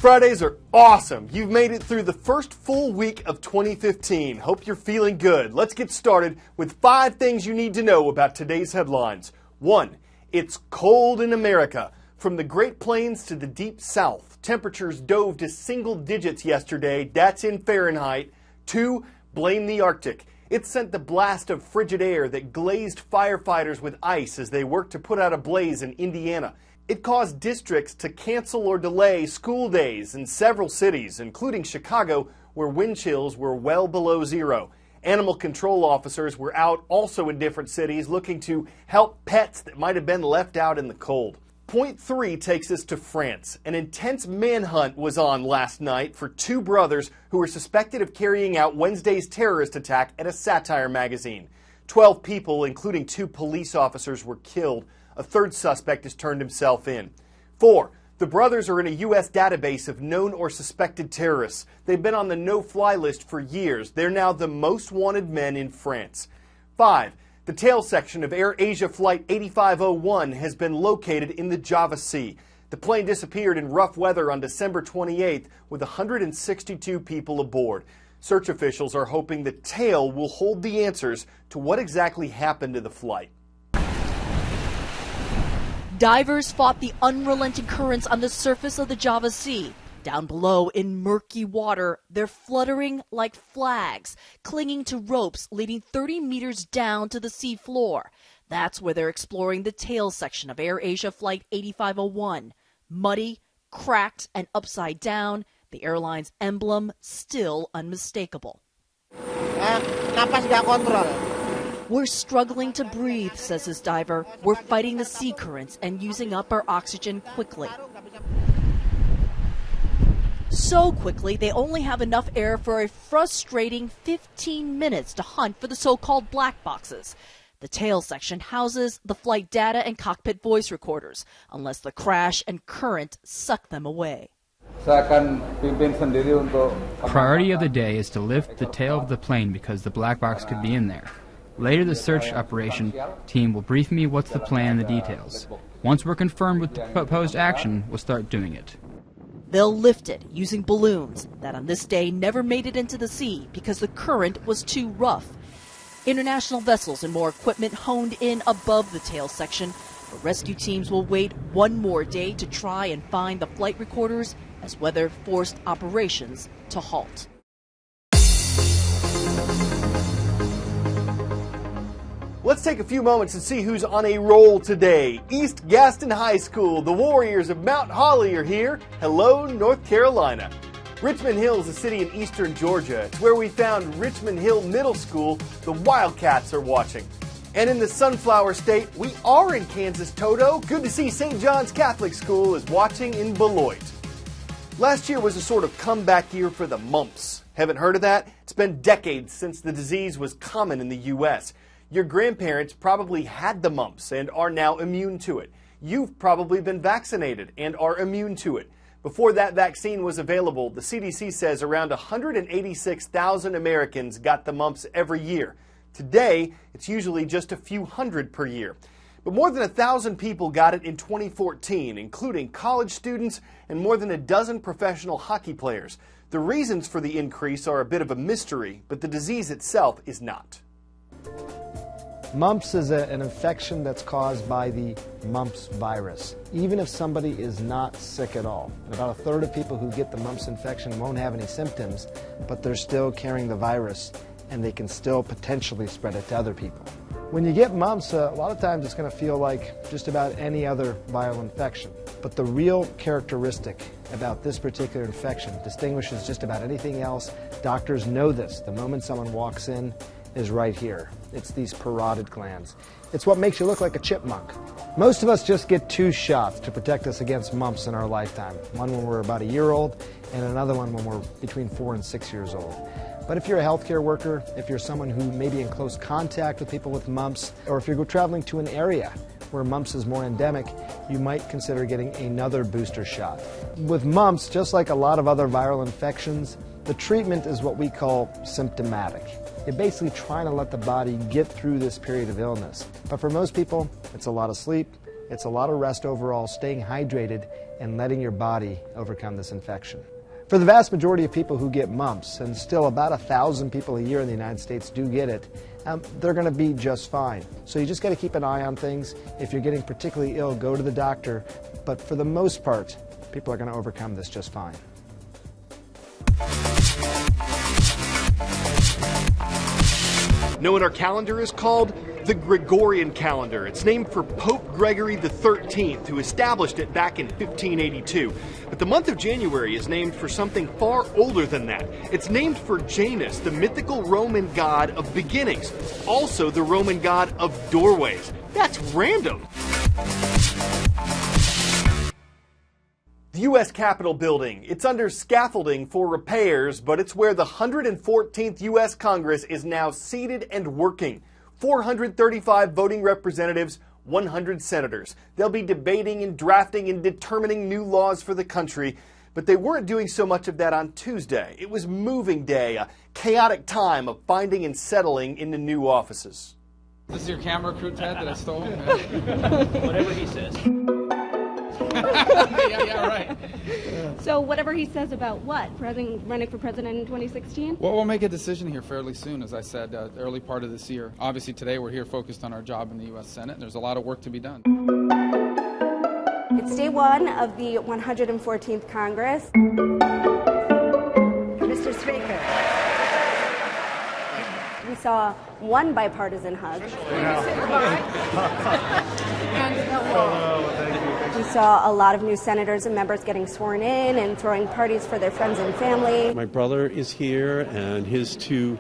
Fridays are awesome. You've made it through the first full week of 2015. Hope you're feeling good. Let's get started with 5 things you need to know about today's headlines. 1. It's cold in America. From the Great Plains to the Deep South, temperatures dove to single digits yesterday. That's in Fahrenheit. 2. Blame the Arctic. It sent the blast of frigid air that glazed firefighters with ice as they worked to put out a blaze in Indiana. It caused districts to cancel or delay school days in several cities, including Chicago, where wind chills were well below zero. Animal control officers were out also in different cities looking to help pets that might have been left out in the cold. Point 3 takes us to France. An intense manhunt was on last night for 2 brothers who were suspected of carrying out Wednesday's terrorist attack at a satire magazine. 12 people, including 2 police officers, were killed. A 3rd suspect has turned himself in. 4. The brothers are in a U.S. database of known or suspected terrorists. They've been on the no-fly list for years. They're now the most wanted men in France. 5. The tail section of Air Asia Flight 8501 has been located in the Java Sea. The plane disappeared in rough weather on December 28th with 162 people aboard. Search officials are hoping the tail will hold the answers to what exactly happened to the flight. Divers fought the unrelenting currents on the surface of the Java Sea. Down below, in murky water, they're fluttering like flags, clinging to ropes leading 30 meters down to the sea floor. That's where they're exploring the tail section of Air Asia Flight 8501. Muddy, cracked, and upside down, the airline's emblem still unmistakable. Napas gak kontrol. We're struggling to breathe, says this diver. We're fighting the sea currents and using up our oxygen quickly. So quickly, they only have enough air for a frustrating 15 minutes to hunt for the so-called black boxes. The tail section houses the flight data and cockpit voice recorders, unless the crash and current suck them away. Priority of the day is to lift the tail of the plane because the black box could be in there. Later, the search operation team will brief me what's the plan and the details. Once we're confirmed with the proposed action, we'll start doing it. They'll lift it using balloons that on this day never made it into the sea because the current was too rough. International vessels and more equipment honed in above the tail section, but rescue teams will wait one more day to try and find the flight recorders as weather forced operations to halt. Let's take a few moments and see who's on a roll today. East Gaston High School, the Warriors of Mount Holly are here. Hello, North Carolina. Richmond Hill is a city in eastern Georgia. It's where we found Richmond Hill Middle School. The Wildcats are watching. And in the Sunflower State, we are in Kansas, Toto. Good to see St. John's Catholic School is watching in Beloit. Last year was a sort of comeback year for the mumps. Haven't heard of that? It's been decades since the disease was common in the U.S. Your grandparents probably had the mumps and are now immune to it. You've probably been vaccinated and are immune to it. Before that vaccine was available, the CDC says around 186,000 Americans got the mumps every year. Today, it's usually just a few hundred per year. But more than 1,000 people got it in 2014, including college students and more than a dozen professional hockey players. The reasons for the increase are a bit of a mystery, but the disease itself is not. Mumps is an infection that's caused by the mumps virus, even if somebody is not sick at all. And about a third of people who get the mumps infection won't have any symptoms, but they're still carrying the virus, and they can still potentially spread it to other people. When you get mumps, a lot of times it's going to feel like just about any other viral infection. But the real characteristic about this particular infection distinguishes just about anything else. Doctors know this. The moment someone walks in is right here. It's these parotid glands. It's what makes you look like a chipmunk. Most of us just get 2 shots to protect us against mumps in our lifetime. One when we're about a year old and another one when we're between 4 and 6 years old. But if you're a healthcare worker, if you're someone who may be in close contact with people with mumps, or if you're traveling to an area where mumps is more endemic, you might consider getting another booster shot. With mumps, just like a lot of other viral infections, the treatment is what we call symptomatic. You're basically trying to let the body get through this period of illness. But for most people, it's a lot of sleep, It's a lot of rest overall, staying hydrated, and letting your body overcome this infection. For the vast majority of people who get mumps, and still about 1,000 people a year in the United States do get it, they're going to be just fine. So you just got to keep an eye on things. If you're getting particularly ill, go to the doctor. But for the most part, people are going to overcome this just fine. Know what our calendar is called? The Gregorian calendar. It's named for Pope Gregory XIII, who established it back in 1582. But the month of January is named for something far older than that. It's named for Janus, the mythical Roman god of beginnings, also the Roman god of doorways. That's random. The U.S. Capitol building. It's under scaffolding for repairs, but it's where the 114th U.S. Congress is now seated and working. 435 voting representatives, 100 senators. They'll be debating and drafting and determining new laws for the country, but they weren't doing so much of that on Tuesday. It was moving day, a chaotic time of finding and settling into new offices. This is your camera crew, Ted, that I stole? Whatever he says. yeah, right. So whatever he says about what? Running for president in 2016? Well, we'll make a decision here fairly soon, as I said, early part of this year. Obviously, today we're here focused on our job in the U.S. Senate. There's a lot of work to be done. It's day one of the 114th Congress. Mr. Speaker. We saw one bipartisan hug. We saw a lot of new senators and members getting sworn in and throwing parties for their friends and family. My brother is here, and his two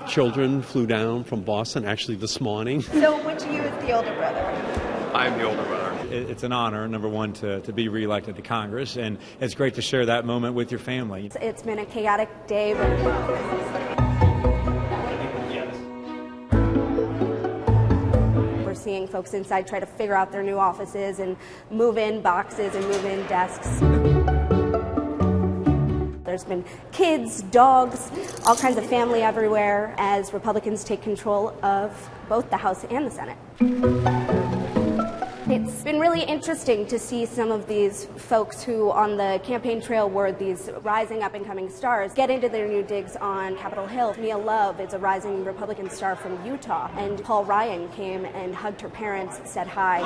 children flew down from Boston actually this morning. So which of you is the older brother? I'm the older brother. It's an honor, number one, to be reelected to Congress, and it's great to share that moment with your family. It's been a chaotic day. Seeing folks inside try to figure out their new offices and move in boxes and move in desks. There's been kids, dogs, all kinds of family everywhere as Republicans take control of both the House and the Senate. It's been really interesting to see some of these folks who on the campaign trail were these rising up and coming stars get into their new digs on Capitol Hill. Mia Love is a rising Republican star from Utah, and Paul Ryan came and hugged her parents, said hi.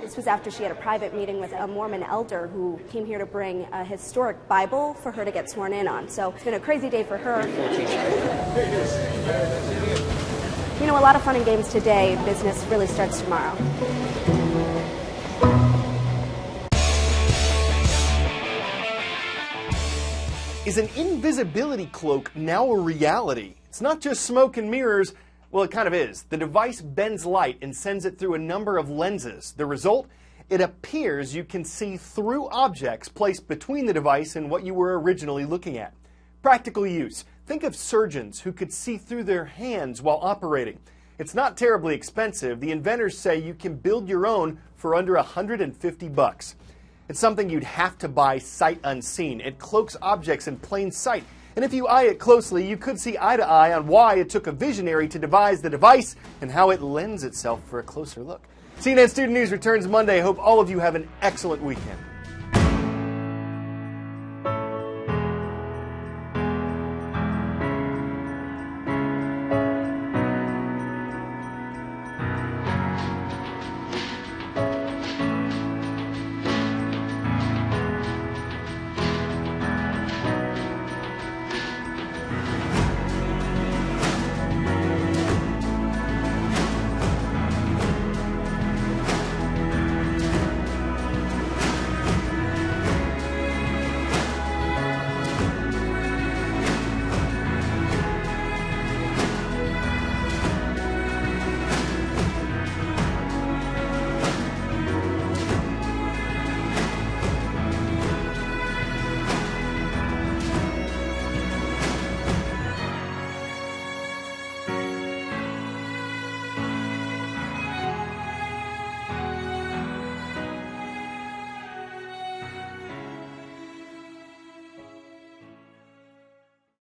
This was after she had a private meeting with a Mormon elder who came here to bring a historic Bible for her to get sworn in on. So it's been a crazy day for her. You know, a lot of fun and games today. Business really starts tomorrow. Is an invisibility cloak now a reality? It's not just smoke and mirrors. Well, it kind of is. The device bends light and sends it through a number of lenses. The result? It appears you can see through objects placed between the device and what you were originally looking at. Practical use. Think of surgeons who could see through their hands while operating. It's not terribly expensive. The inventors say you can build your own for under $150. It's something you'd have to buy sight unseen. It cloaks objects in plain sight. And if you eye it closely, you could see eye to eye on why it took a visionary to devise the device and how it lends itself for a closer look. CNN Student News returns Monday. Hope all of you have an excellent weekend.